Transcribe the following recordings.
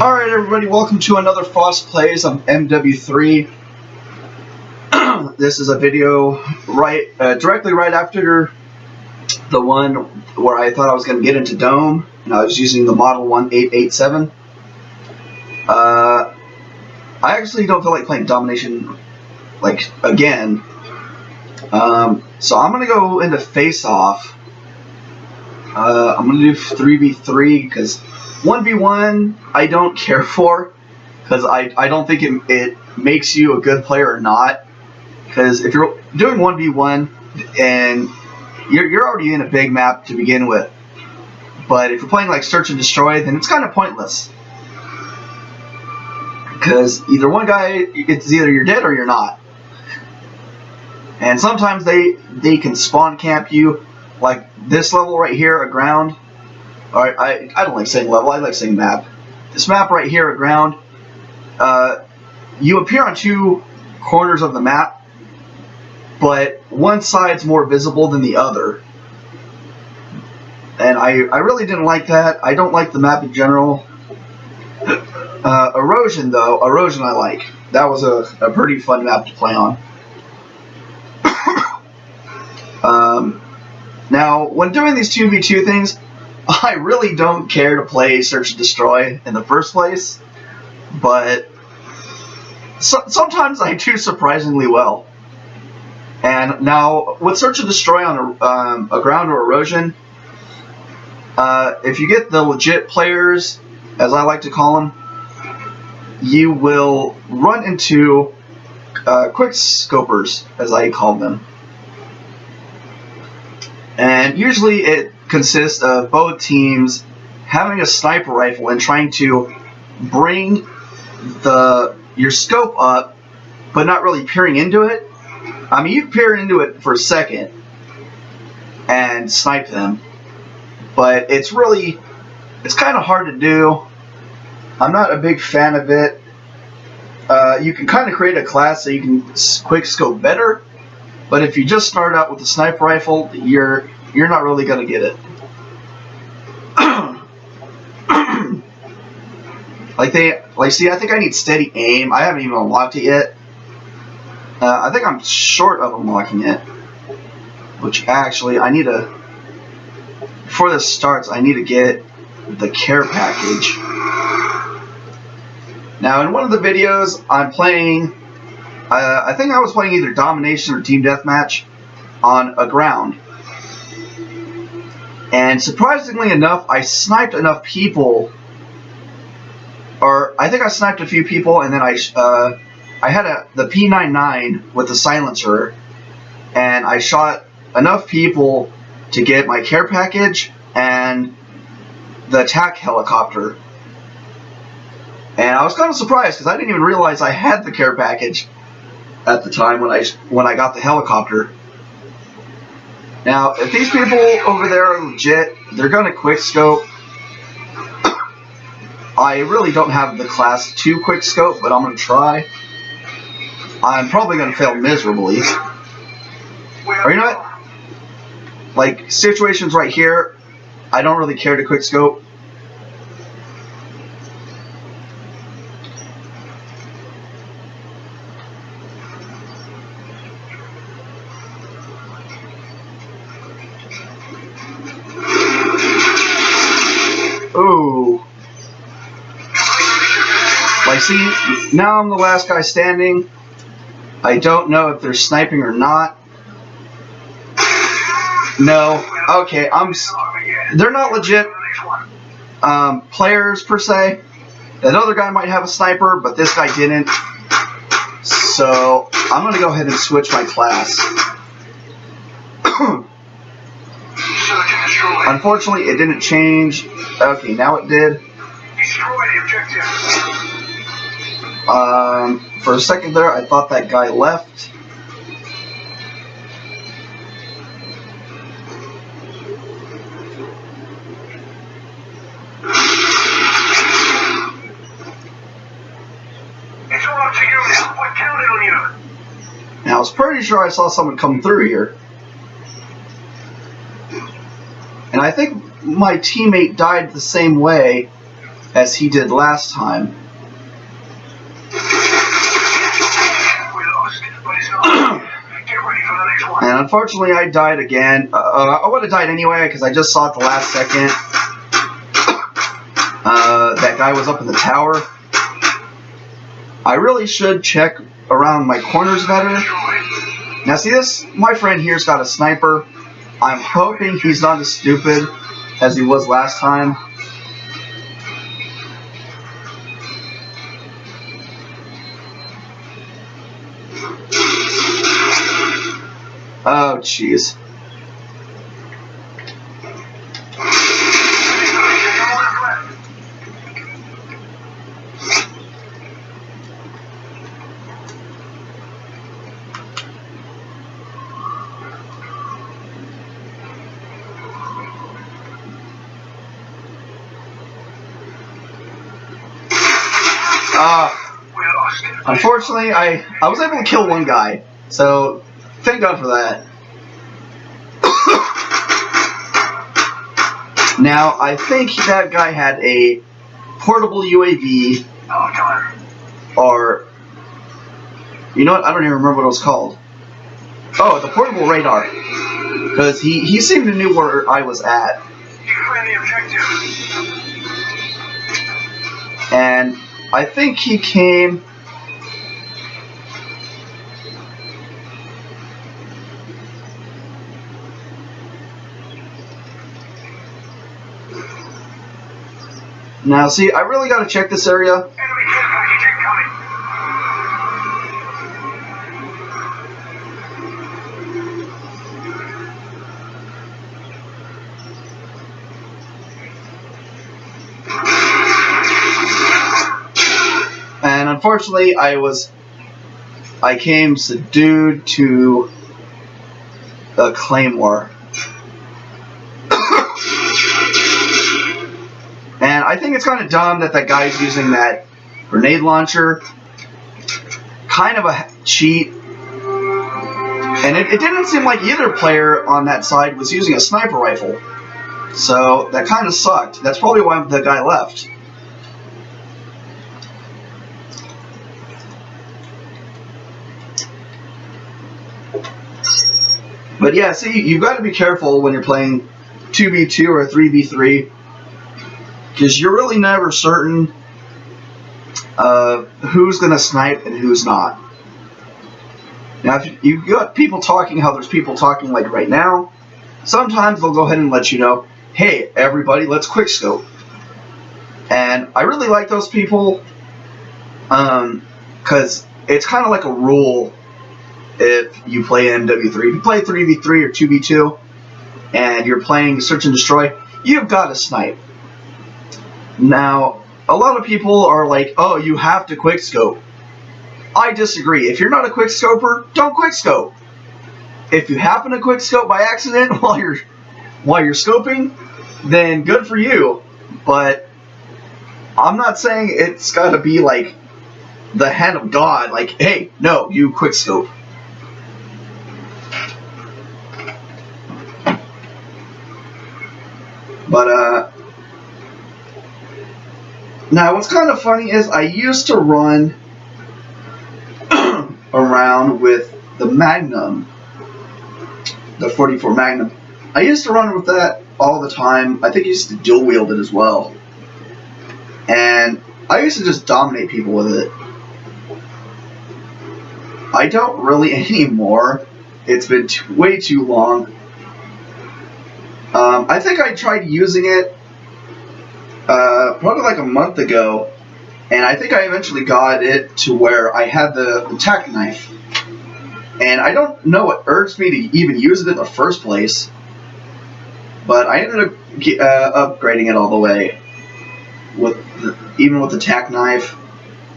Alright everybody, welcome to another Frost Plays on MW3. This is a video directly right after the one where I thought I was going to get into Dome, and I was using the Model 1887. I actually don't feel like playing Domination, again. So I'm going to go into Face Off. I'm going to do 3v3 because 1v1 I don't care for, because I don't think it makes you a good player or not. Because if you're doing 1v1 and you're already in a big map to begin with, but if you're playing like Search and Destroy, then it's kind of pointless. Because either one guy, it's either you're dead or you're not. And sometimes they can spawn camp you, like this level right here, aground. Alright, I don't like saying level, I like saying map. This map right here, aground, you appear on two corners of the map, but one side's more visible than the other. And I really didn't like that. I don't like the map in general. Erosion though, Erosion I like. That was a pretty fun map to play on. Now, when doing these 2v2 things, I really don't care to play Search and Destroy in the first place, but sometimes I do surprisingly well. And now, with Search and Destroy on a ground or Erosion, if you get the legit players, as I like to call them, you will run into quick scopers, as I call them. And usually it consists of both teams having a sniper rifle and trying to bring your scope up, but not really peering into it. I mean, you can peer into it for a second and snipe them, but it's kind of hard to do. I'm not a big fan of it. You can kind of create a class so you can quick scope better, but if you just start out with a sniper rifle, you're not really going to get it. See, I think I need steady aim. I haven't even unlocked it yet. I think I'm short of unlocking it. Which actually, before this starts, I need to get the care package. Now, in one of the videos, I'm playing, I think I was playing either Domination or Team Deathmatch on a ground. And surprisingly enough, I sniped enough people, or I think I sniped a few people, and then I had the P99 with the silencer, and I shot enough people to get my care package and the attack helicopter. And I was kind of surprised because I didn't even realize I had the care package at the time when I got the helicopter. Now, if these people over there are legit, they're going to quickscope. I really don't have the class to quickscope, but I'm going to try. I'm probably going to fail miserably. Or you know what? Like, situations right here, I don't really care to quickscope. Ooh. Like, see, now I'm the last guy standing. I don't know if they're sniping or not. No. Okay, they're not legit players, per se. That other guy might have a sniper, but this guy didn't. So, I'm going to go ahead and switch my class. Unfortunately, it didn't change. Okay, now it did. For a second there, I thought that guy left. It's all up to you now. We're counting on you. Now, I was pretty sure I saw someone come through here. And I think my teammate died the same way. as he did last time. And unfortunately, I died again. I would have died anyway because I just saw it the last second. That guy was up in the tower. I really should check around my corners better. Now see this? My friend here's got a sniper. I'm hoping he's not as stupid as he was last time. Oh, jeez. Unfortunately, I was able to kill one guy, so thank God for that. Now, I think that guy had a portable UAV, or, you know what, I don't even remember what it was called. Oh, the portable radar, because he seemed to know where I was at. And I think he came... Now, see, I really got to check this area. And unfortunately, I came subdued to a claymore. And I think it's kind of dumb that that guy's using that grenade launcher. Kind of a cheat. And it didn't seem like either player on that side was using a sniper rifle. So that kind of sucked. That's probably why the guy left. But yeah, see, you've got to be careful when you're playing 2v2 or 3v3. Because you're really never certain who's going to snipe and who's not. Now, if you've got people talking how there's people talking like right now, sometimes they'll go ahead and let you know, hey, everybody, let's quickscope. And I really like those people because it's kind of like a rule if you play MW3. If you play 3v3 or 2v2 and you're playing Search and Destroy, you've got to snipe. Now, a lot of people are like, oh, you have to quickscope. I disagree. If you're not a quickscoper, don't quickscope. If you happen to quickscope by accident while you're scoping, then good for you. But I'm not saying it's got to be like the hand of God, like, hey, no, you quickscope. But now, what's kind of funny is I used to run around with the Magnum, the 44 Magnum. I used to run with that all the time. I think I used to dual wield it as well. And I used to just dominate people with it. I don't really anymore. It's been way too long. I think I tried using it probably like a month ago, and I think I eventually got it to where I had the tack knife. And I don't know what urged me to even use it in the first place, but I ended up upgrading it all the way, even with the tack knife.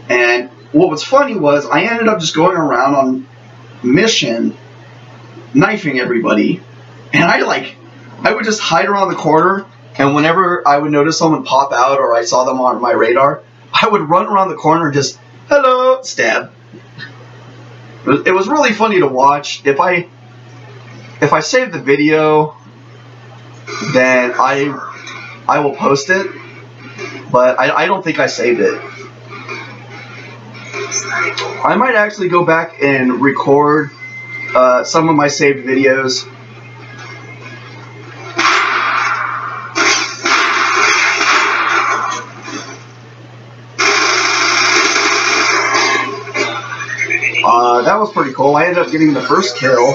And what was funny was I ended up just going around on mission, knifing everybody, and I would just hide around the corner. And whenever I would notice someone pop out or I saw them on my radar, I would run around the corner and just, hello, stab. It was really funny to watch. If I save the video, then I will post it. but I don't think I saved it. I might actually go back and record some of my saved videos. That was pretty cool. I ended up getting the first kill.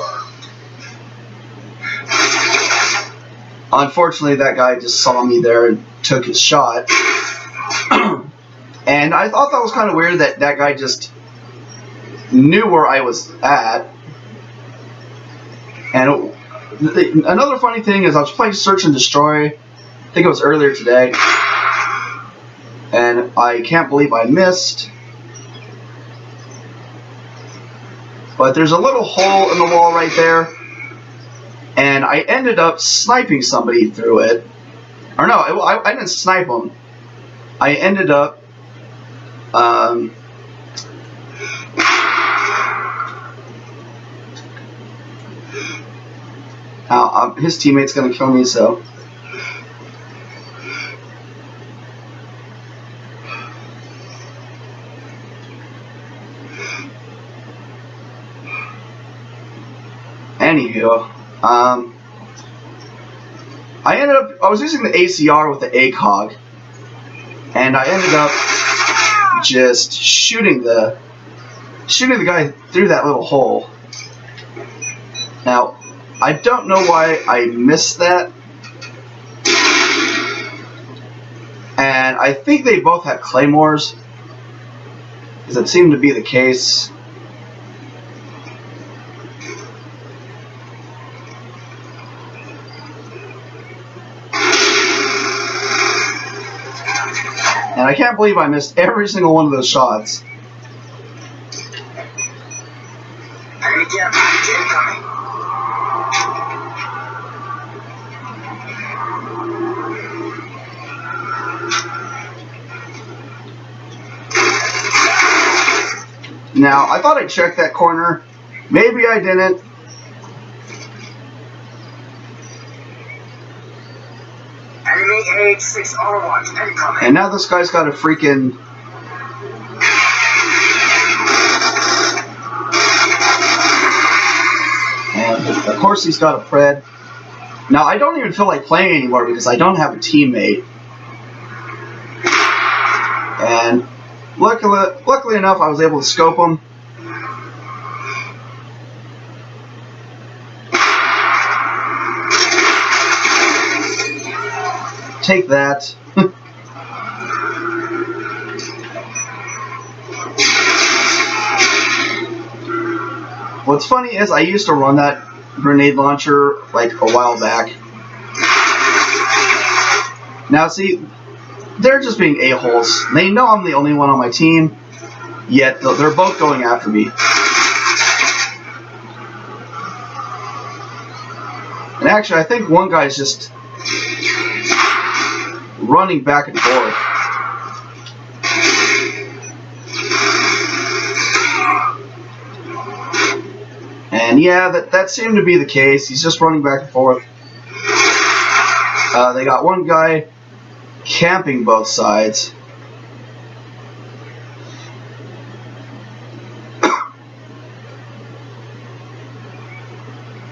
Unfortunately, that guy just saw me there and took his shot. And I thought that was kind of weird that that guy just knew where I was at. And another funny thing is I was playing Search and Destroy, I think it was earlier today, and I can't believe I missed. But there's a little hole in the wall right there, and I ended up sniping somebody through it. Or no, I didn't snipe them. I ended up his teammate's gonna kill me, so. Anywho, I was using the ACR with the ACOG, and I ended up just shooting the guy through that little hole. Now, I don't know why I missed that, and I think they both had claymores, because it seemed to be the case. And I can't believe I missed every single one of those shots. Now, I thought I checked that corner. Maybe I didn't. Enemy AH-6R1 incoming. And now this guy's got a freaking... And of course he's got a Pred. Now, I don't even feel like playing anymore because I don't have a teammate. And luckily enough, I was able to scope him. Take that. What's funny is I used to run that grenade launcher like a while back. Now see, they're just being a-holes. They know I'm the only one on my team, yet they're both going after me. And actually, I think one guy's just running back and forth. And yeah, that seemed to be the case. He's just running back and forth. They got one guy camping both sides.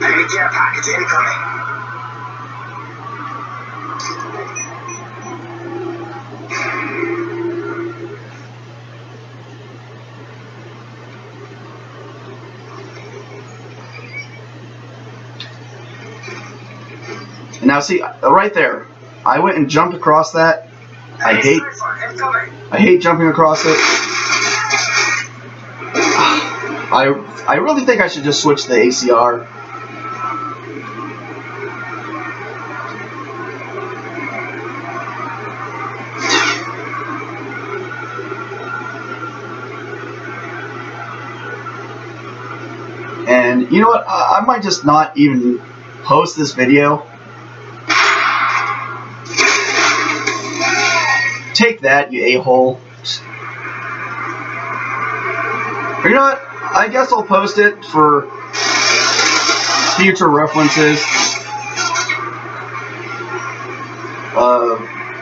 Enemy care package incoming. Now see, right there, I went and jumped across that. I hate jumping across it. I really think I should just switch to the ACR. And you know what? I might just not even post this video. Take that, you a-hole. Or you know what? I guess I'll post it for future references.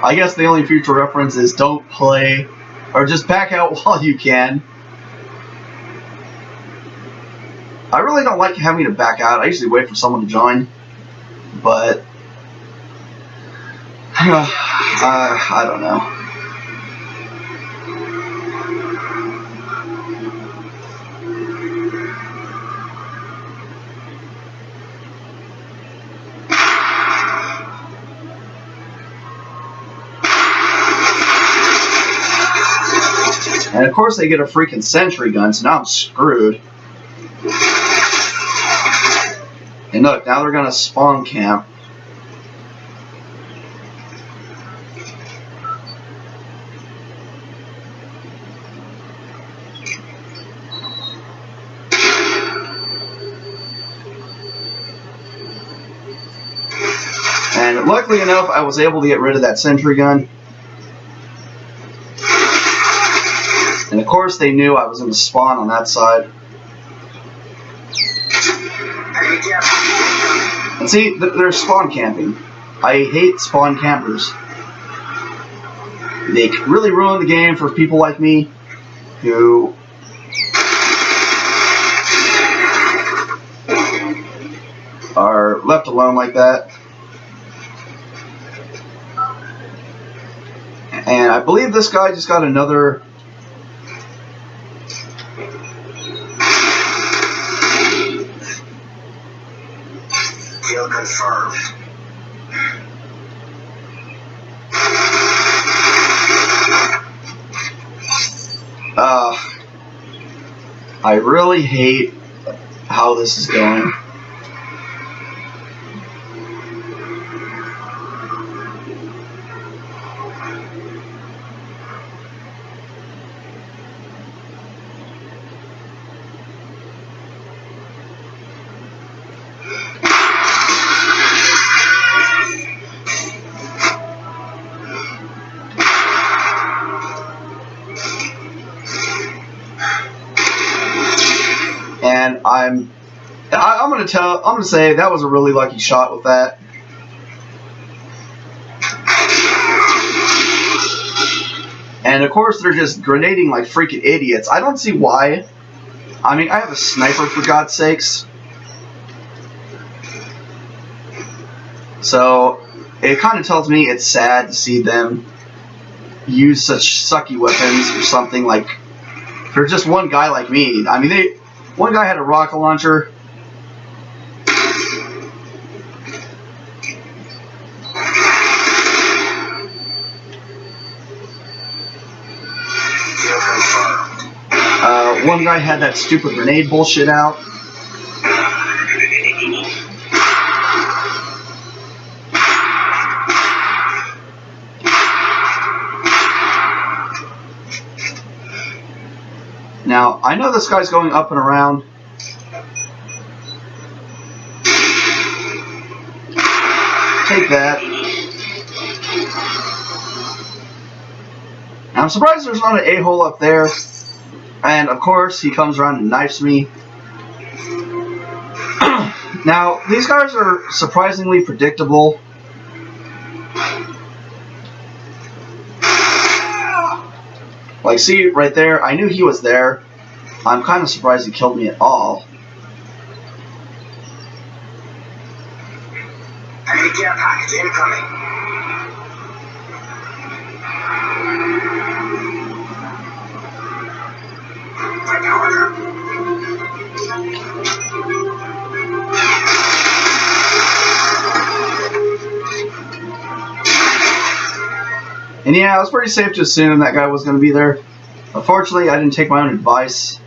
I guess the only future reference is don't play, or just back out while you can. I really don't like having to back out. I usually wait for someone to join, but I don't know. And of course they get a freaking sentry gun, so now I'm screwed. And look, now they're gonna spawn camp. And luckily enough, I was able to get rid of that sentry gun. And of course they knew I was going to spawn on that side. And see, they're spawn camping. I hate spawn campers. They really ruin the game for people like me who are left alone like that. And I believe this guy just got another kill confirmed. I really hate how this is going. And I'm gonna say that was a really lucky shot with that. And of course they're just grenading like freaking idiots. I don't see why. I mean, I have a sniper for God's sakes. So it kind of tells me it's sad to see them use such sucky weapons for something like, for just one guy like me. I mean, one guy had a rocket launcher. One guy had that stupid grenade bullshit out. Now, I know this guy's going up and around. Take that. Now, I'm surprised there's not an a-hole up there. And, of course, he comes around and knifes me. Now, these guys are surprisingly predictable. Like, see, right there, I knew he was there. I'm kind of surprised he killed me at all. Enemy care package incoming. Ready order. And yeah, it was pretty safe to assume that guy was going to be there. Unfortunately, I didn't take my own advice.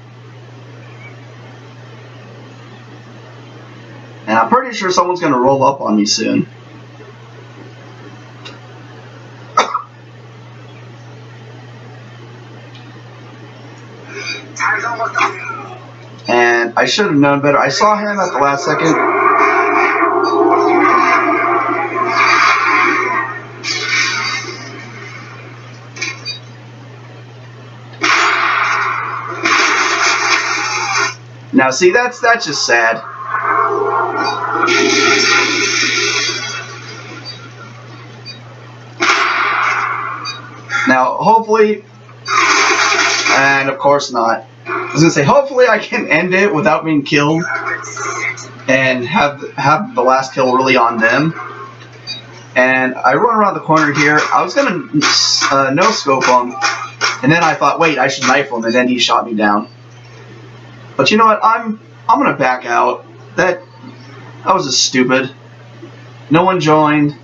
And I'm pretty sure someone's going to roll up on me soon. Time's almost up. And I should have known better. I saw him at the last second. Now, see, that's just sad. hopefully, and of course not. I was gonna say hopefully I can end it without being killed and have the last kill really on them. And I run around the corner here. I was gonna no scope him, and then I thought, wait, I should knife him, and then he shot me down. But you know what? I'm gonna back out. That was just stupid. No one joined.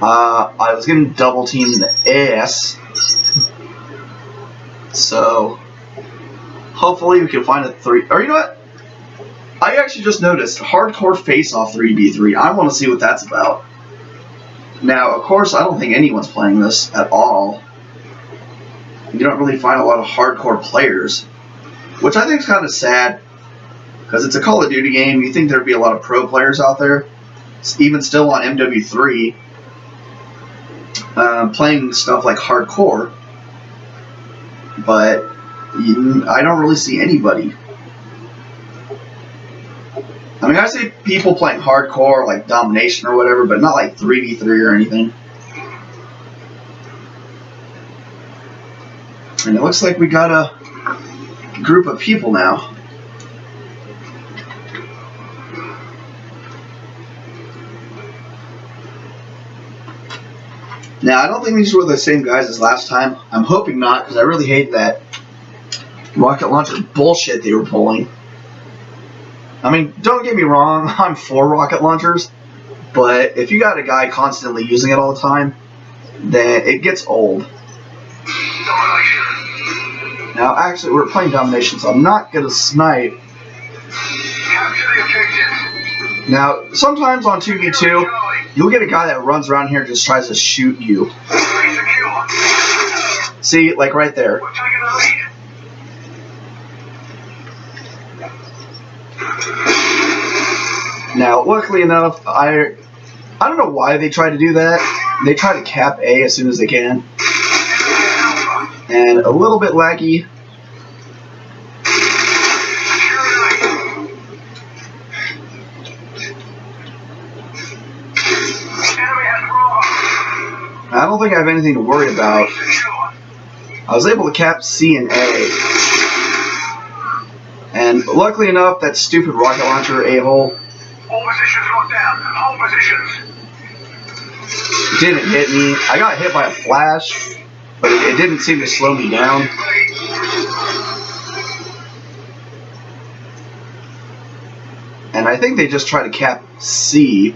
I was getting double teamed in the ass. So hopefully we can find a 3. Or you know what? I actually just noticed hardcore face-off 3v3. I want to see what that's about. Now, of course, I don't think anyone's playing this at all. You don't really find a lot of hardcore players, which I think is kind of sad, because it's a Call of Duty game. You think there'd be a lot of pro players out there, even still on MW3, playing stuff like hardcore, but I don't really see anybody. I mean, I see people playing hardcore, like Domination or whatever, but not like 3v3 or anything. And it looks like we got a group of people now. Now, I don't think these were the same guys as last time. I'm hoping not, because I really hate that rocket launcher bullshit they were pulling. I mean, don't get me wrong, I'm for rocket launchers, but if you got a guy constantly using it all the time, then it gets old. Now, actually, we're playing Domination, so I'm not going to snipe. Now, sometimes on 2v2, you'll get a guy that runs around here and just tries to shoot you. See, like right there. Now, luckily enough, I don't know why they try to do that. They try to cap A as soon as they can. And a little bit laggy. I don't think I have anything to worry about. I was able to cap C and A. And luckily enough, that stupid rocket launcher a-hole All positions locked down. Hold positions. didn't hit me. I got hit by a flash, but it didn't seem to slow me down. And I think they just try to cap C.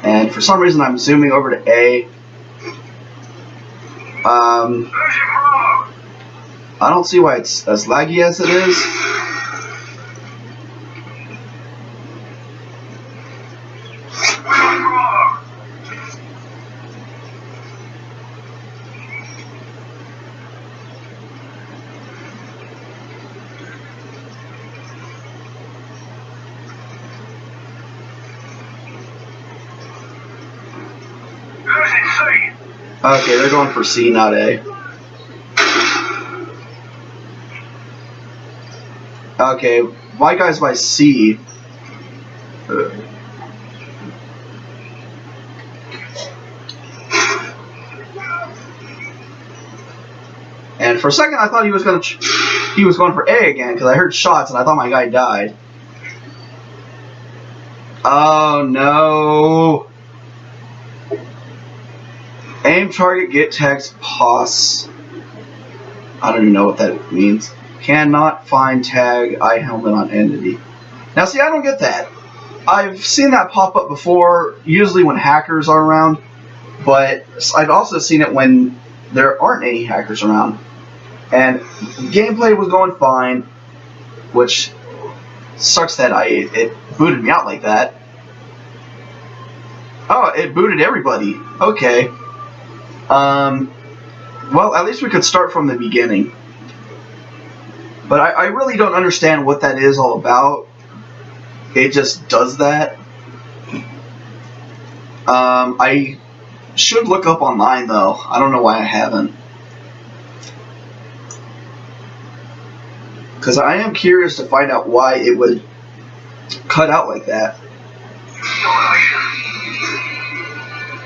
And for some reason, I'm zooming over to A. I don't see why it's as laggy as it is. Okay, they're going for C, not A. Okay, my guy's by C. And for a second, I thought he was going for A again because I heard shots and I thought my guy died. Oh no! Aim target, get text, pause. I don't even know what that means. Cannot find tag eye helmet on entity. Now see, I don't get that. I've seen that pop up before, usually when hackers are around, but I've also seen it when there aren't any hackers around. And gameplay was going fine, which sucks that it booted me out like that. Oh, it booted everybody. Okay. Well, at least we could start from the beginning. But I really don't understand what that is all about. It just does that. I should look up online, though. I don't know why I haven't. Because I am curious to find out why it would cut out like that.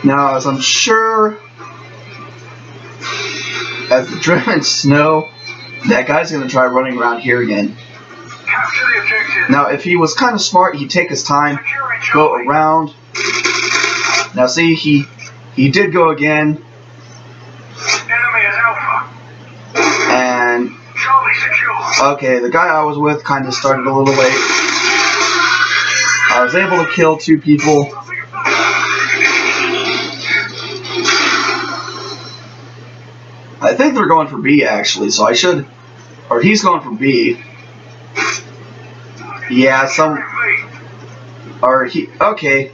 Now, as I'm sure as the driven snow, that guy's going to try running around here again. Capture the objective. Now, if he was kind of smart, he'd take his time, go around. Now, see, he did go again. Enemy is Alpha. And, Charlie secure. okay, the guy I was with kind of started a little late. I was able to kill 2 people. I think they're going for B, actually, so I should... Or he's going for B. Yeah, Or he... Okay.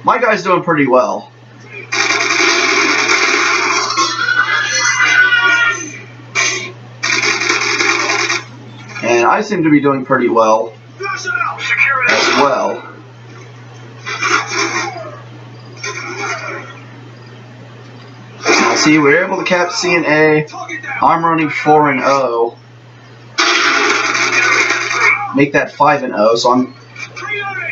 My guy's doing pretty well. And I seem to be doing pretty well as well. Now, see, we're able to cap C and A. I'm running 4-0. Make that 5-0. So I'm,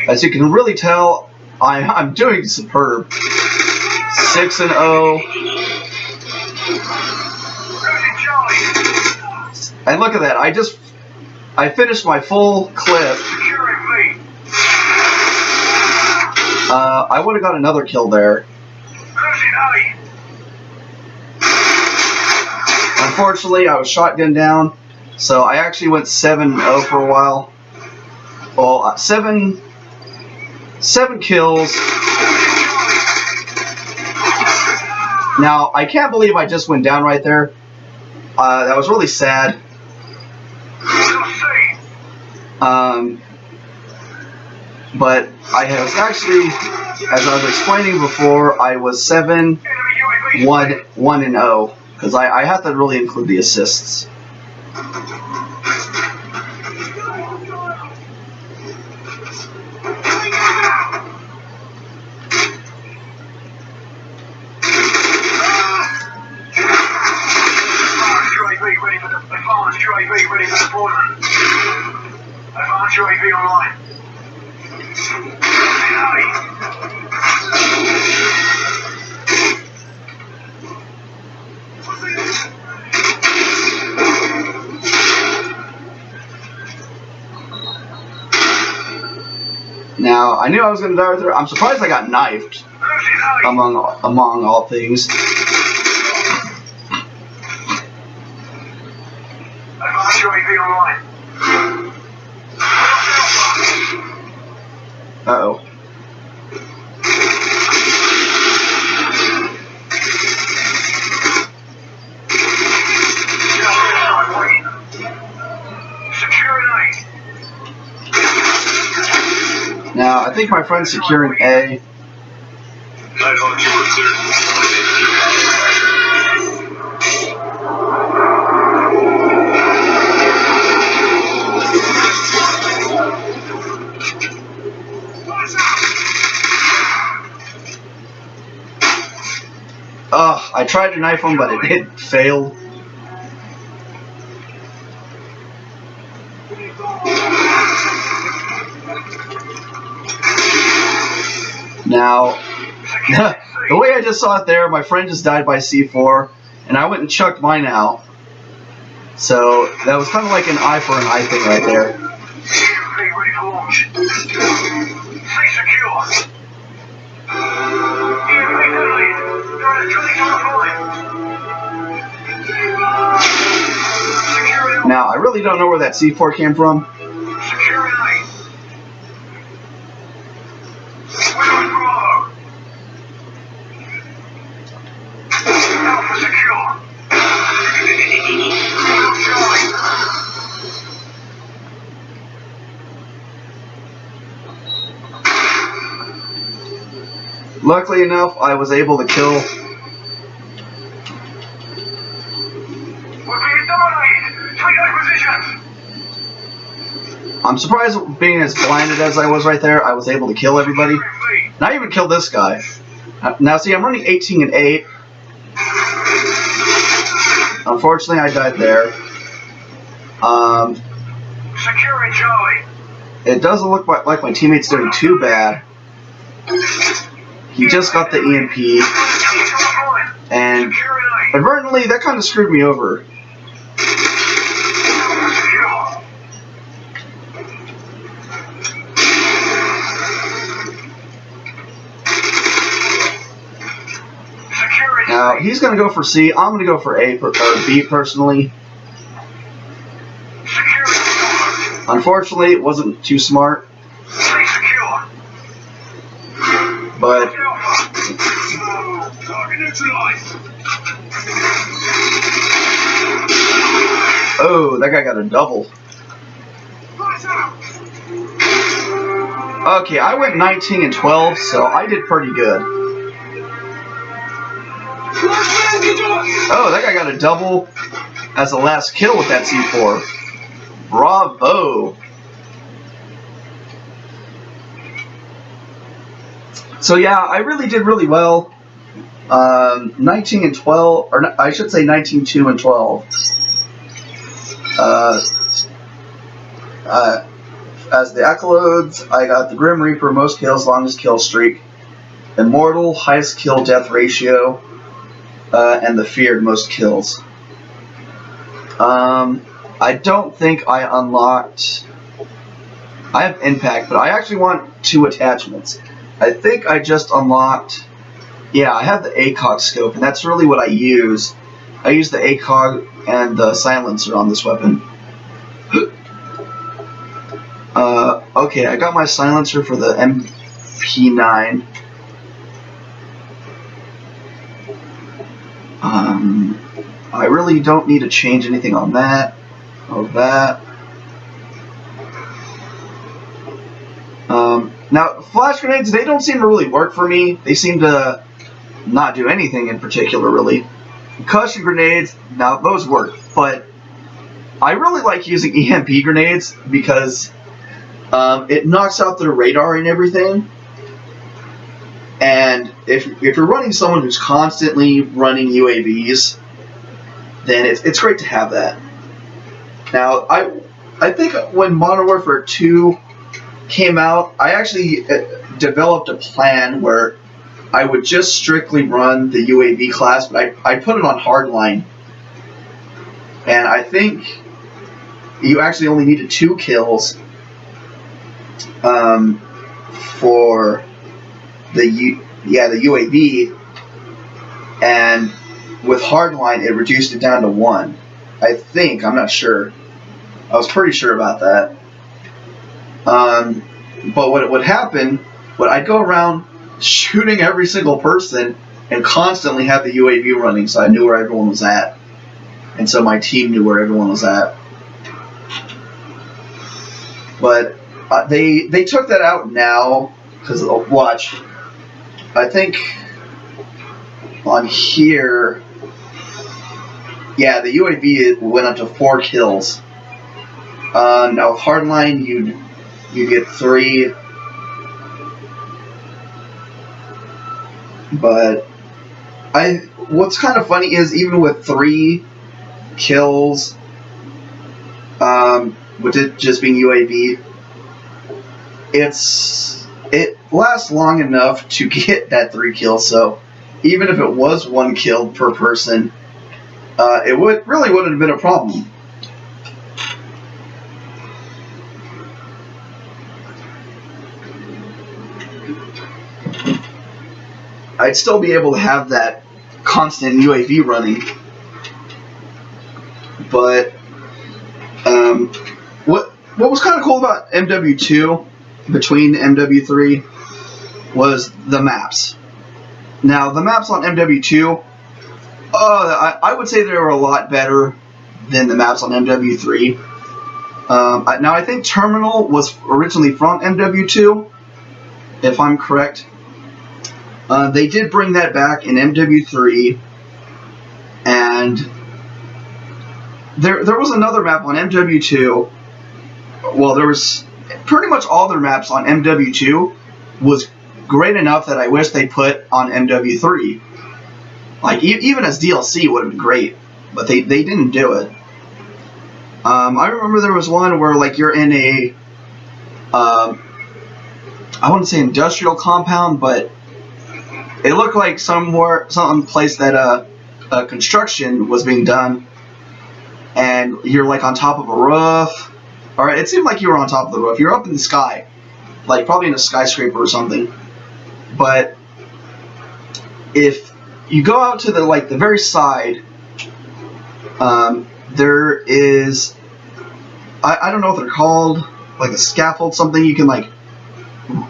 as you can really tell, I'm doing superb. 6-0. And look at that! I finished my full clip. I would have got another kill there. Unfortunately, I was shotgunned down, so I actually went 7-0 for a while. Well, seven kills. Now, I can't believe I just went down right there. That was really sad. But I was actually, as I was explaining before, I was 7-1-0 because I have to really include the assists. Advanced UAV ready for deployment. Advanced UAV online. Now, I knew I was going to die right there. I'm surprised I got knifed, among all things. UAV online. Uh-oh. Now, I think my friend's securing A. I tried to knife him, but it failed. Now, the way I just saw it there, my friend just died by C4, and I went and chucked mine out. So that was kind of like an eye for an eye thing right there. Now, I really don't know where that C4 came from. Luckily enough, I was able to kill. I'm surprised, being as blinded as I was right there, I was able to kill everybody. And I even killed this guy. Now see, I'm running 18-8. Unfortunately, I died there. Securing Charlie. It doesn't look like my teammate's doing too bad. He just got the EMP, and Inadvertently, that kind of screwed me over. Now, he's going to go for C. I'm going to go for A or B personally. Unfortunately, it wasn't too smart. But oh, that guy got a double. Okay, I went 19 and 12, so I did pretty good. Oh, that guy got a double as the last kill with that C4. Bravo. So yeah, I really did really well. 19 and 12, or I should say 19, 2 and 12. As the accolades, I got the Grim Reaper, most kills, longest kill streak, Immortal, highest kill death ratio, and the Feared, most kills. I don't think I unlocked. I have Impact, but I actually want 2 attachments. I think I just unlocked. Yeah, I have the ACOG scope, and that's really what I use. I use the ACOG and the silencer on this weapon. Okay, I got my silencer for the MP9. I really don't need to change anything on that. That. Now, flash grenades, they don't seem to really work for me. They seem to not do anything in particular, really. Concussion grenades, now those work, but I really like using EMP grenades because it knocks out their radar and everything. And if you're running someone who's constantly running UAVs, then it's great to have that. Now, I think when Modern Warfare 2 came out, I actually developed a plan where I would just strictly run the UAV class, but I put it on hardline. And I think you actually only needed 2 kills for the UAV, and with hardline it reduced it down to 1. I think, I'm not sure. I was pretty sure about that. But what would happen, I'd go around shooting every single person and constantly have the UAV running, so I knew where everyone was at. And so my team knew where everyone was at. But they took that out now, because watch. I think on here, yeah, the UAV went up to 4 kills. Now with hardline, you get 3. But what's kind of funny is even with 3 kills, with it just being UAV, it lasts long enough to get that 3 kills. So even if it was 1 kill per person, it really wouldn't have been a problem. I'd still be able to have that constant UAV running. But what was kind of cool about MW2 between MW3 was the maps. Now the maps on MW2, I would say they were a lot better than the maps on MW3. Now I think Terminal was originally from MW2, if I'm correct. They did bring that back in MW3, and there was another map on MW2. Well, there was pretty much all their maps on MW2 was great enough that I wish they put on MW3. Like even as DLC would have been great, but they didn't do it. I remember there was one where like you're in a I wouldn't say industrial compound, but it looked like some place that construction was being done, and you're like on top of a roof. Or it seemed like you were on top of the roof. You're up in the sky, like probably in a skyscraper or something. But if you go out to the very side, there is, I don't know what they're called, like a scaffold, something you can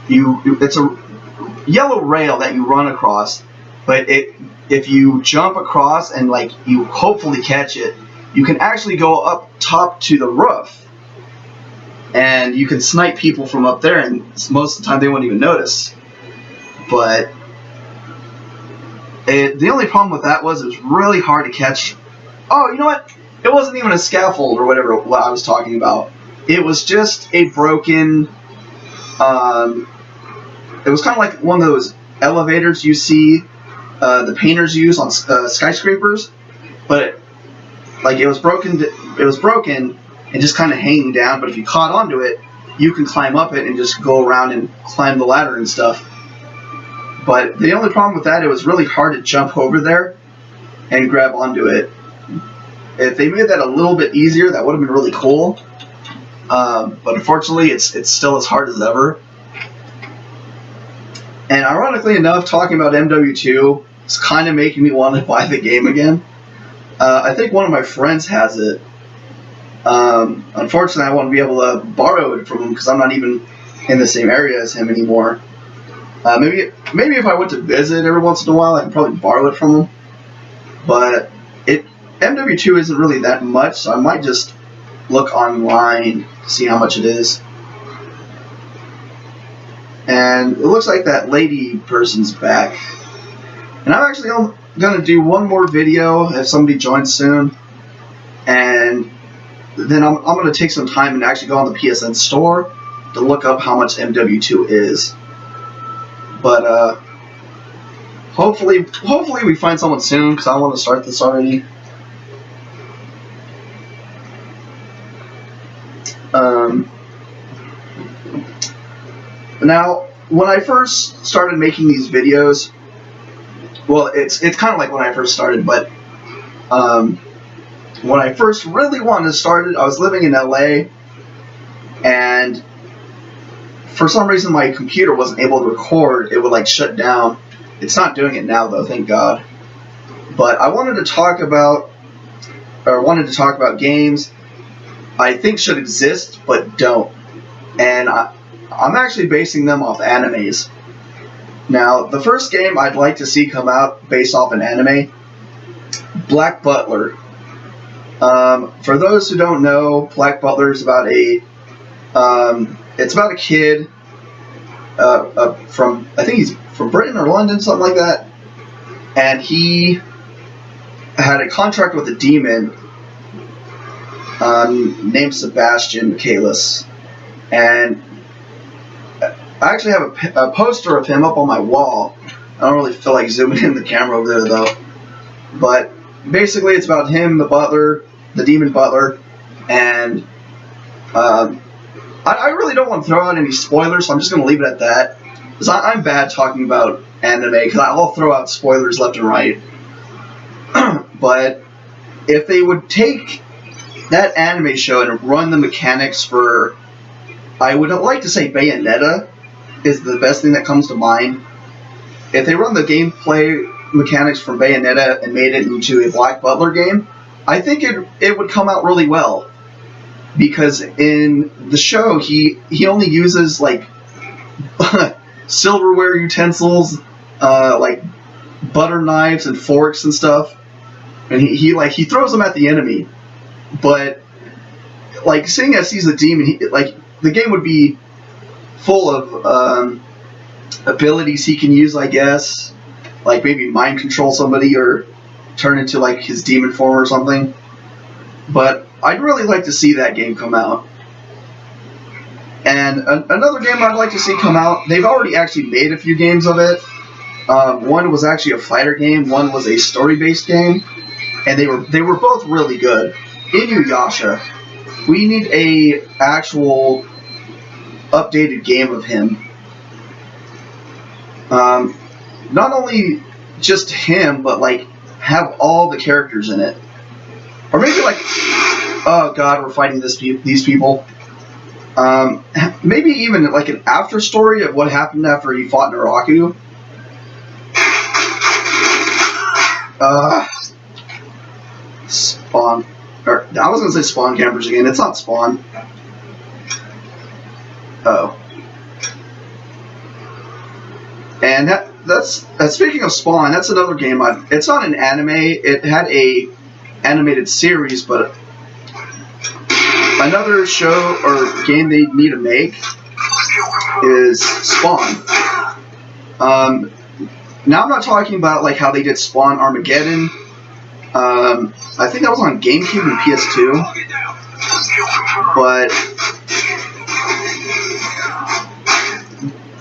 it's a yellow rail that you run across. But if you jump across and you hopefully catch it, you can actually go up top to the roof. And you can snipe people from up there, and most of the time they won't even notice. But the only problem with that was it was really hard to catch. Oh, you know what? It wasn't even a scaffold or whatever what I was talking about. It was just a broken. It was kind of like one of those elevators you see the painters use on skyscrapers, but it was broken. It was broken. And just kind of hanging down, but if you caught onto it, you can climb up it and just go around and climb the ladder and stuff. But the only problem with that, it was really hard to jump over there and grab onto it. If they made that a little bit easier, that would have been really cool. But unfortunately, it's still as hard as ever. And ironically enough, talking about MW2 is kind of making me want to buy the game again. I think one of my friends has it. Unfortunately, I won't be able to borrow it from him because I'm not even in the same area as him anymore. Maybe if I went to visit every once in a while, I could probably borrow it from him. But MW2 isn't really that much, so I might just look online to see how much it is. And it looks like that lady person's back. And I'm actually going to do one more video if somebody joins soon. And then I'm going to take some time and actually go on the PSN store to look up how much MW2 is. But hopefully we find someone soon because I want to start this already. Now, when I first started making these videos, well, it's kind of like when I first started, but when I first really wanted to start it, I was living in LA, and for some reason my computer wasn't able to record. It would shut down. It's not doing it now though, thank God. But I wanted to talk about games I think should exist but don't, and I'm actually basing them off animes. Now, the first game I'd like to see come out based off an anime, Black Butler. For those who don't know, Black Butler is about it's about a kid from, I think he's from Britain or London, something like that, and he had a contract with a demon named Sebastian Michaelis, and I actually have a poster of him up on my wall. I don't really feel like zooming in the camera over there though, but basically it's about him, the butler, the demon butler, and I really don't want to throw out any spoilers, so I'm just going to leave it at that, because I'm bad talking about anime, because I'll throw out spoilers left and right. But if they would take that anime show and run the mechanics for, I would like to say Bayonetta is the best thing that comes to mind. If they run the gameplay mechanics from Bayonetta and made it into a Black Butler game, I think it would come out really well. Because in the show, he only uses silverware utensils, butter knives and forks and stuff, and he throws them at the enemy. But seeing as he's a demon, the game would be full of abilities he can use, I guess, maybe mind control somebody or turn into his demon form or something. But I'd really like to see that game come out. And another game I'd like to see come out, they've already actually made a few games of it. One was actually a fighter game, one was a story-based game, and they were both really good. Inuyasha. We need a actual updated game of him. Not only just him, but have all the characters in it, or maybe like, oh god, we're fighting these people. Maybe even like an after story of what happened after he fought Naraku. Spawn. Or, I was gonna say Spawn Campers again. It's not Spawn. Oh. And that's speaking of Spawn, that's another game. It's not an anime. It had a animated series, but another show or game they need to make is Spawn. Now I'm not talking about like how they did Spawn Armageddon. I think that was on GameCube and PS2. But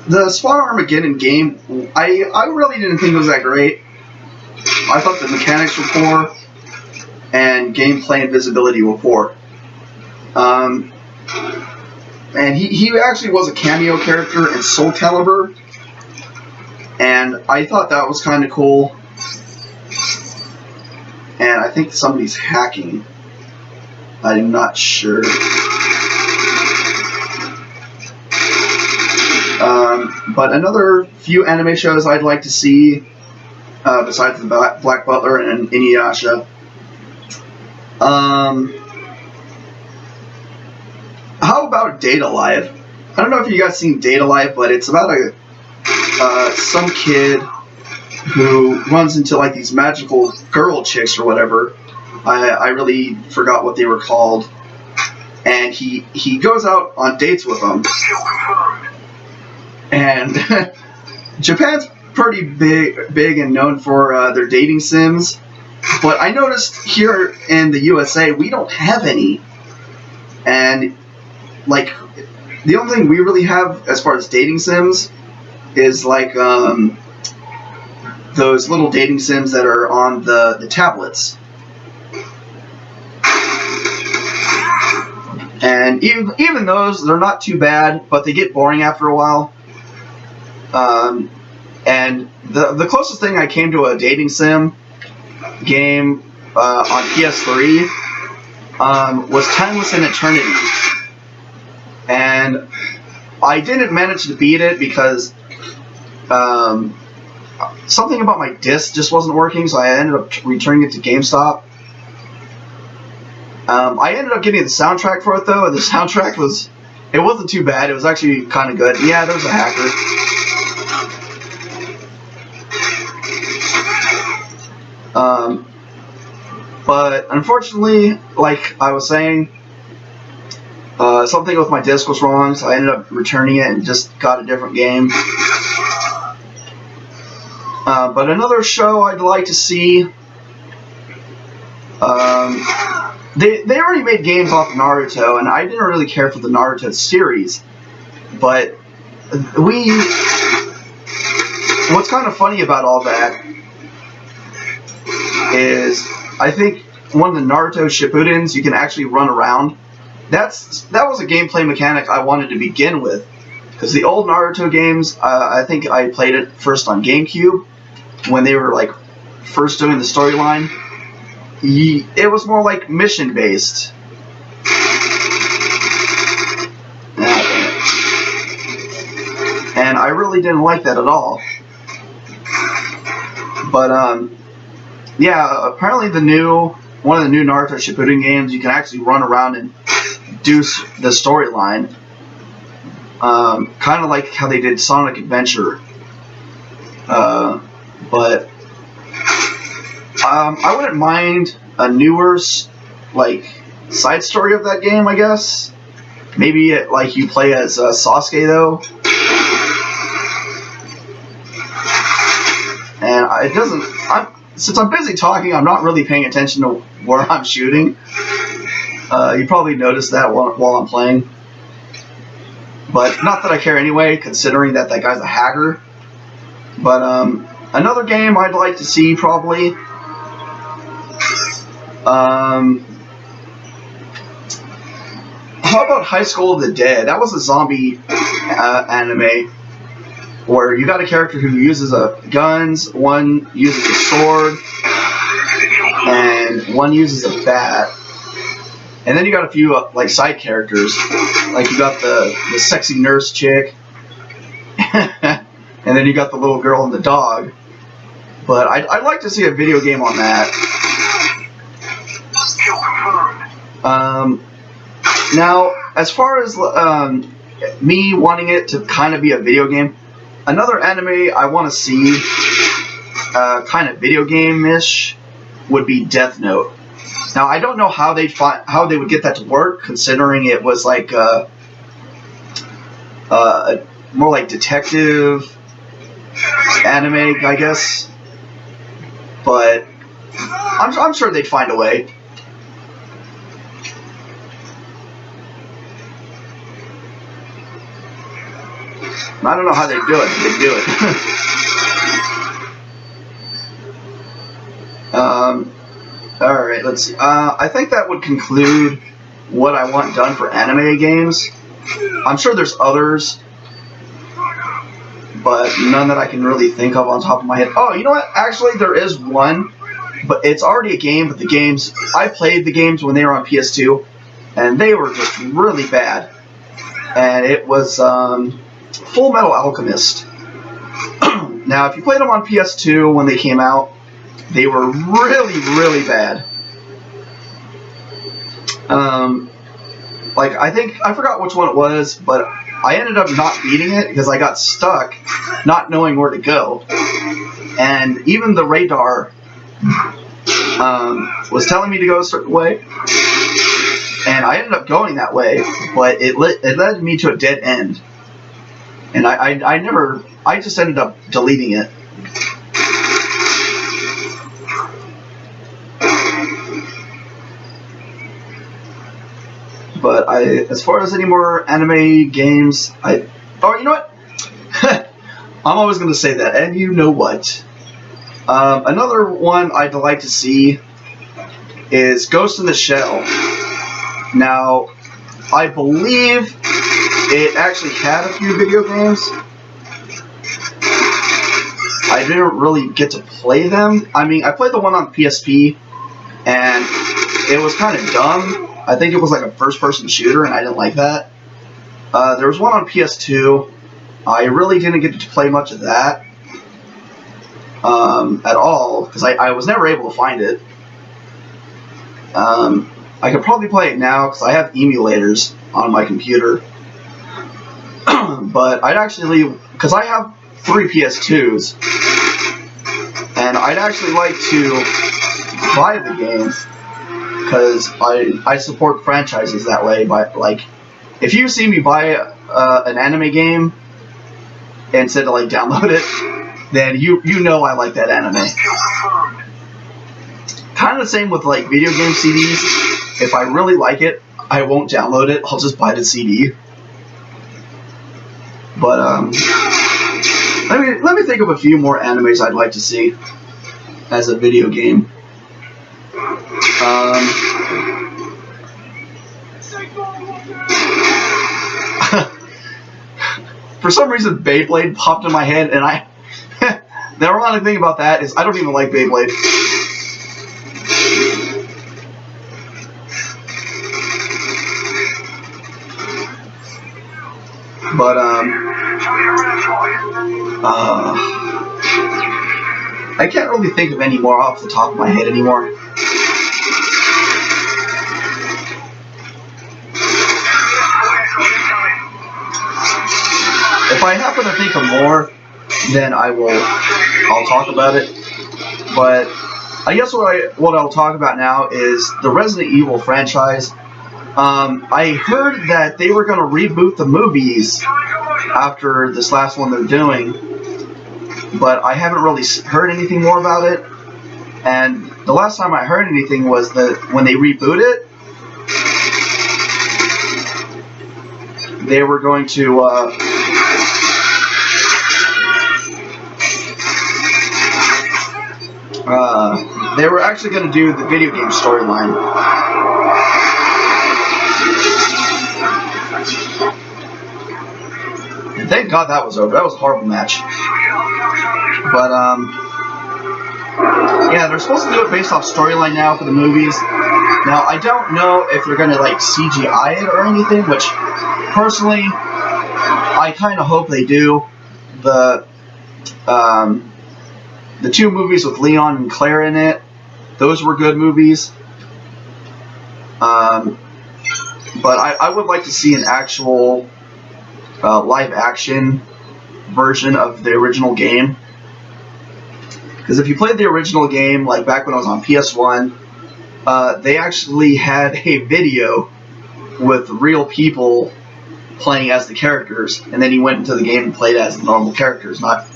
the Spawn Armageddon game, I really didn't think it was that great. I thought the mechanics were poor, and gameplay and visibility were poor. And he actually was a cameo character in Soul Calibur, and I thought that was kind of cool. And I think somebody's hacking. I'm not sure. But another few anime shows I'd like to see, besides the Black Butler and Inuyasha. How about Data Live? I don't know if you guys seen Data Live, but it's about some kid who runs into like these magical girl chicks or whatever. I really forgot what they were called. And he goes out on dates with them. And Japan's pretty big and known for their dating sims. But I noticed here in the USA we don't have any. And like the only thing we really have as far as dating sims is like those little dating sims that are on the tablets. And even those, they're not too bad, but they get boring after a while. And the closest thing I came to a dating sim game on PS3 was Timeless in Eternity. And I didn't manage to beat it because something about my disc just wasn't working, so I ended up returning it to GameStop. I ended up getting the soundtrack for it though, and the soundtrack wasn't too bad. It was actually kind of good. Yeah, there was a hacker. But unfortunately, like I was saying, something with my disc was wrong, so I ended up returning it and just got a different game. But another show I'd like to see, they already made games off of Naruto, and I didn't really care for the Naruto series. But what's kind of funny about all that is I think one of the Naruto Shippudens you can actually run around. That was a gameplay mechanic I wanted to begin with, because the old Naruto games, I think I played it first on GameCube when they were like first doing the storyline. It was more like mission based. And I really didn't like that at all. But yeah, apparently one of the new Naruto Shippuden games, you can actually run around and do the storyline. Kind of like how they did Sonic Adventure. But I wouldn't mind a newer side story of that game, I guess. Maybe like you play as Sasuke though. And it doesn't. Since I'm busy talking, I'm not really paying attention to where I'm shooting. You probably noticed that while I'm playing. But not that I care anyway, considering that guy's a hacker. But another game I'd like to see probably. How about High School of the Dead? That was a zombie anime where you got a character who uses guns, one uses a sword, and one uses a bat. And then you got a few like side characters, like you got the sexy nurse chick, and then you got the little girl and the dog. But I'd like to see a video game on that. Now, as far as me wanting it to kind of be a video game, another anime I want to see, kind of video game-ish, would be Death Note. Now, I don't know how they would get that to work, considering it was like more like detective anime, I guess. But I'm sure they'd find a way. I don't know how they do it. They do it. All right, let's see. I think that would conclude what I want done for anime games. I'm sure there's others, but none that I can really think of on top of my head. Oh, you know what? Actually, there is one, but it's already a game. But I played the games when they were on PS2, and they were just really bad. And it was Full Metal Alchemist. Now, if you played them on PS2 when they came out, they were really, really bad. Like, I forgot which one it was, but I ended up not beating it because I got stuck not knowing where to go. And even the radar was telling me to go a certain way. And I ended up going that way, but it led me to a dead end. And I just ended up deleting it. But as far as any more anime games, oh, you know what? I'm always going to say that, and you know what? Another one I'd like to see is Ghost in the Shell. Now, I believe it actually had a few video games. I didn't really get to play them. I mean, I played the one on PSP, and it was kind of dumb. I think it was like a first-person shooter, and I didn't like that. There was one on PS2. I really didn't get to play much of that at all, because I was never able to find it. I could probably play it now, because I have emulators on my computer. But I'd actually, because I have 3 PS2s, and I'd actually like to buy the game, because I support franchises that way. But like, if you see me buy an anime game instead of like download it, then you know I like that anime. Kind of the same with like video game CDs. If I really like it, I won't download it. I'll just buy the CD. But let me think of a few more animes I'd like to see as a video game. For some reason, Beyblade popped in my head, and the ironic thing about that is I don't even like Beyblade. But I can't really think of any more off the top of my head anymore. If I happen to think of more, then I'll talk about it. But I guess what I'll talk about now is the Resident Evil franchise. I heard that they were going to reboot the movies after this last one they're doing, but I haven't really heard anything more about it. And the last time I heard anything was that when they reboot it, they were going to they were actually going to do the video game storyline. And thank God that was over. That was a horrible match. But Yeah, they're supposed to do it based off storyline now for the movies. Now, I don't know if they're going to, like, CGI it or anything, which, personally, I kind of hope they do. The 2 movies with Leon and Claire in it, those were good movies. But I would like to see an actual live-action version of the original game. Because if you played the original game, like back when I was on PS1, they actually had a video with real people playing as the characters, and then you went into the game and played as the normal characters, not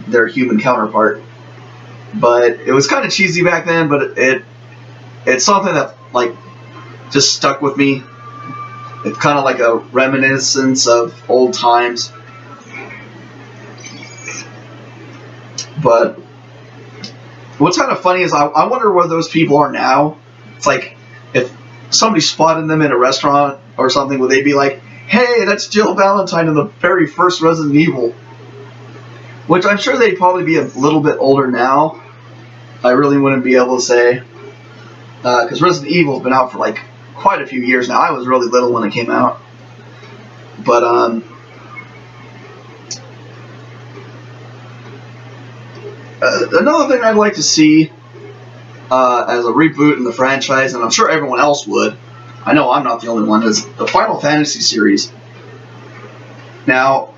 their human counterpart. But it was kind of cheesy back then, but it's something that, like, just stuck with me. It's kind of like a reminiscence of old times. But what's kind of funny is I wonder where those people are now. It's like, if somebody spotted them in a restaurant or something, would they be like, hey, that's Jill Valentine in the very first Resident Evil? Which I'm sure they'd probably be a little bit older now. I really wouldn't be able to say. Because Resident Evil's been out for like quite a few years now. I was really little when it came out. But, another thing I'd like to see as a reboot in the franchise, and I'm sure everyone else would, I know I'm not the only one, is the Final Fantasy series. Now,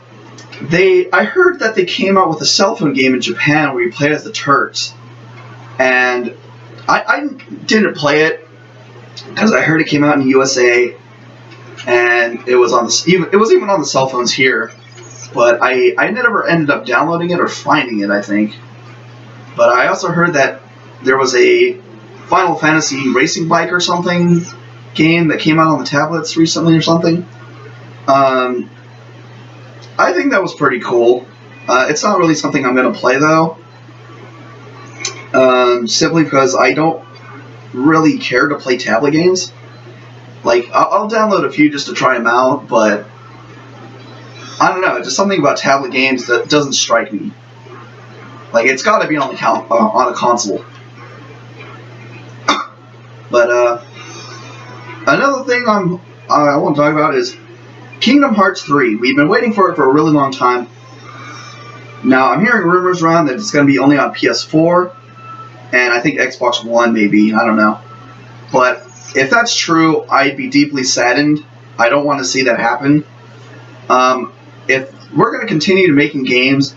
I heard that they came out with a cell phone game in Japan where you play as the Turks. And I didn't play it because I heard it came out in the USA, and it was even on the cell phones here. But I never ended up downloading it or finding it, I think. But I also heard that there was a Final Fantasy racing bike or something game that came out on the tablets recently or something. I think that was pretty cool. It's not really something I'm going to play, though. Simply because I don't really care to play tablet games. Like, I'll download a few just to try them out, but I don't know, just something about tablet games that doesn't strike me. Like, it's got to be on a console. But another thing I want to talk about is Kingdom Hearts 3. We've been waiting for it for a really long time. Now, I'm hearing rumors around that it's going to be only on PS4, and I think Xbox One maybe, I don't know. But if that's true, I'd be deeply saddened. I don't want to see that happen. If we're going to continue to making games,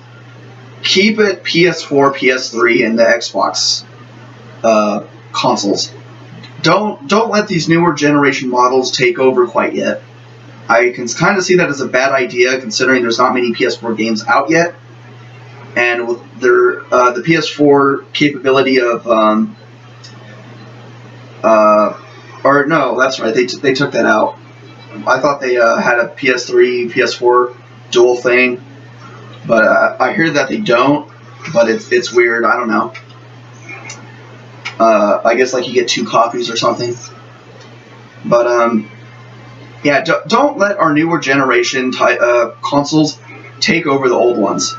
keep it PS4, PS3, and the Xbox consoles. Don't let these newer generation models take over quite yet. I can kind of see that as a bad idea, considering there's not many PS4 games out yet, and with the PS4 capability of or no, that's right, they took that out. I thought they had a PS3, PS4 dual thing, but I hear that they don't. But it's weird. I don't know. I guess like you get 2 copies or something. But yeah, don't let our newer generation consoles take over the old ones.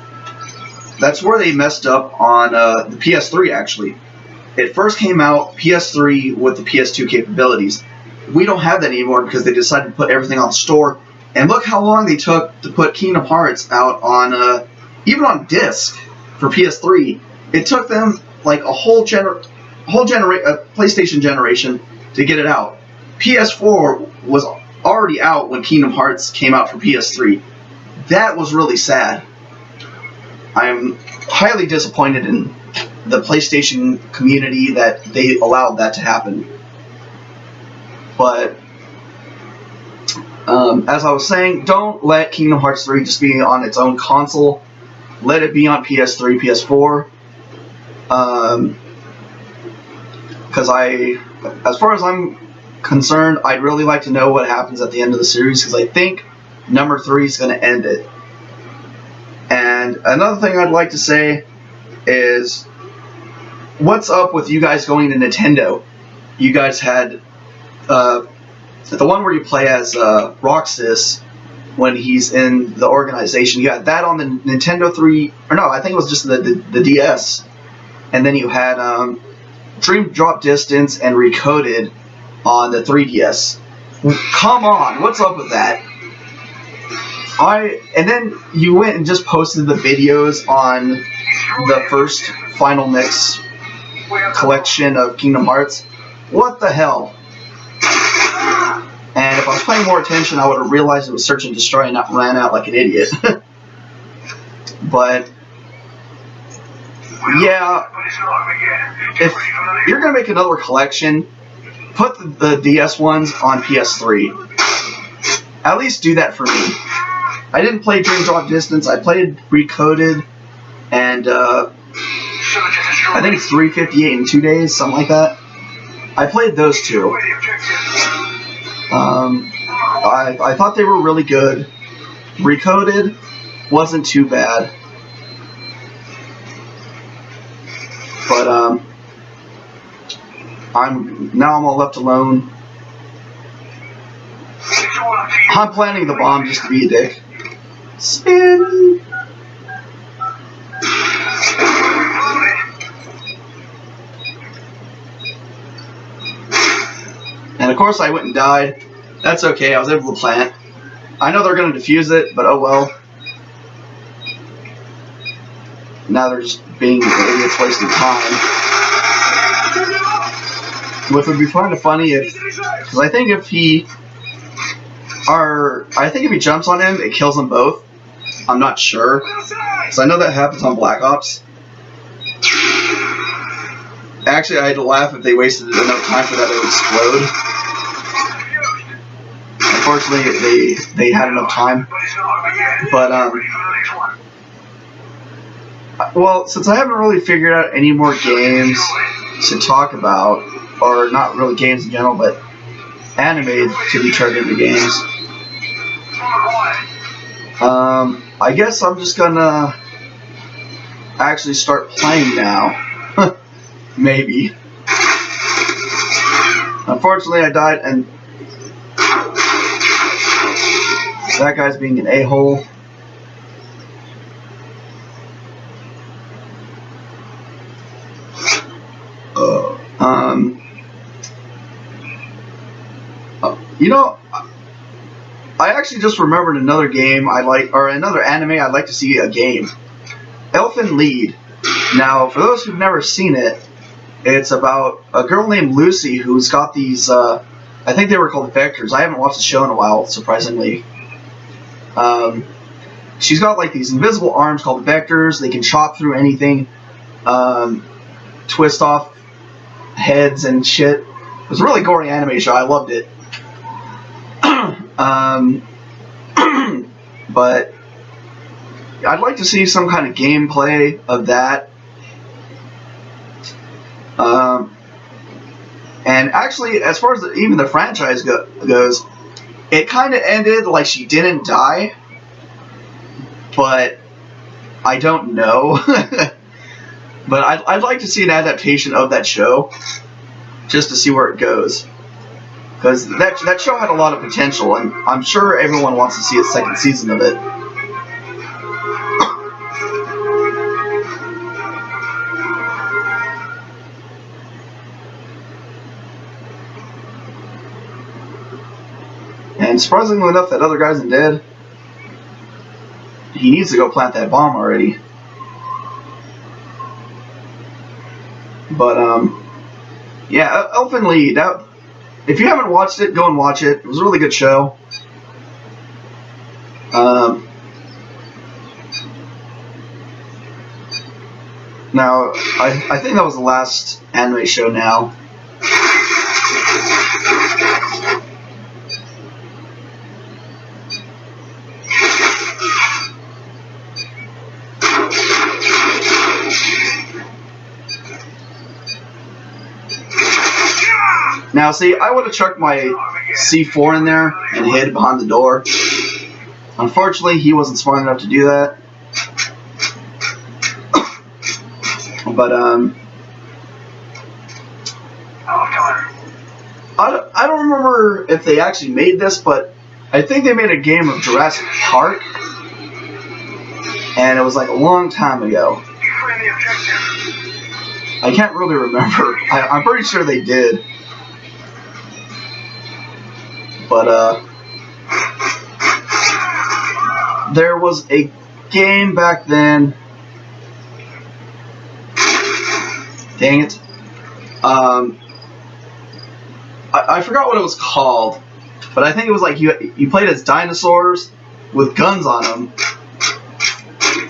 That's where they messed up on the PS3, actually. It first came out PS3 with the PS2 capabilities. We don't have that anymore because they decided to put everything on the store. And look how long they took to put Kingdom Hearts out on, even on disc for PS3. It took them like a whole PlayStation generation to get it out. PS4 was already out when Kingdom Hearts came out for PS3. That was really sad. I'm highly disappointed in the PlayStation community that they allowed that to happen. But as I was saying, don't let Kingdom Hearts 3 just be on its own console. Let it be on PS3, PS4. Because as far as I'm concerned, I'd really like to know what happens at the end of the series, because I think number 3 is going to end it. And another thing I'd like to say is, what's up with you guys going to Nintendo? You guys had the one where you play as Roxas when he's in the organization. You got that on the Nintendo 3, or no, I think it was just the DS. and then you had Dream Drop Distance and Recoded on the 3DS. Come on, what's up with that? And then you went and just posted the videos on the first Final Mix collection of Kingdom Hearts. What the hell? And if I was paying more attention, I would have realized it was Search and Destroy and not ran out like an idiot. But yeah, if you're going to make another collection, put the DS ones on PS3. At least do that for me. I didn't play Dream Drop Distance. I played Recoded, and I think it's 358 in 2 days, something like that. I played those two. I thought they were really good. Recoded wasn't too bad. But I'm all left alone. I'm planting the bomb just to be a dick. Spin. And of course I went and died. That's okay, I was able to plant. I know they're going to defuse it, but oh well. Now they're just being idiots wasting time. Which would be kind of funny if, because I think if he jumps on him, it kills them both. I'm not sure, because I know that happens on Black Ops. Actually, I had to laugh if they wasted enough time for that to explode. Unfortunately, they had enough time. But well, since I haven't really figured out any more games to talk about, or not really games in general, but anime to be turned into games, I guess I'm just gonna actually start playing now. Maybe. Unfortunately, I died, and that guy's being an a-hole. You know, I actually just remembered another game another anime I'd like to see a game. Elfen Lied. Now, for those who've never seen it, it's about a girl named Lucy who's got these, I think they were called vectors. I haven't watched the show in a while, surprisingly. She's got like these invisible arms called vectors. They can chop through anything, twist off heads and shit. It was a really gory anime show. I loved it. But I'd like to see some kind of gameplay of that. And actually, as far as even the franchise goes, it kind of ended like she didn't die, but I don't know. But I'd like to see an adaptation of that show, just to see where it goes. Because that show had a lot of potential, and I'm sure everyone wants to see a second season of it. And surprisingly enough, that other guy isn't dead. He needs to go plant that bomb already. But, yeah, Elfen Lied. If you haven't watched it, go and watch it. It was a really good show. Now, I think that was the last anime show now. Now, see, I would have chucked my C4 in there and hid behind the door. Unfortunately, he wasn't smart enough to do that. But, I don't remember if they actually made this, but I think they made a game of Jurassic Park. And it was like a long time ago. I can't really remember. I'm pretty sure they did. But, there was a game back then. Dang it. I forgot what it was called, but I think it was like you played as dinosaurs with guns on them,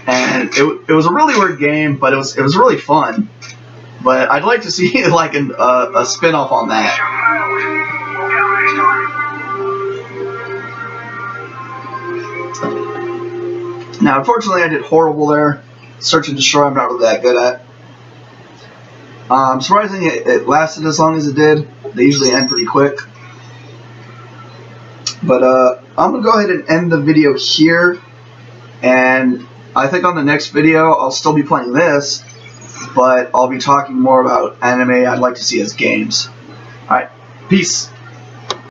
and it was a really weird game, but it was really fun. But I'd like to see like a spin-off on that. Now, unfortunately, I did horrible there. Search and destroy, I'm not really that good at. Surprisingly, it lasted as long as it did. They usually end pretty quick. But I'm going to go ahead and end the video here. And I think on the next video, I'll still be playing this. But I'll be talking more about anime I'd like to see as games. Alright, peace.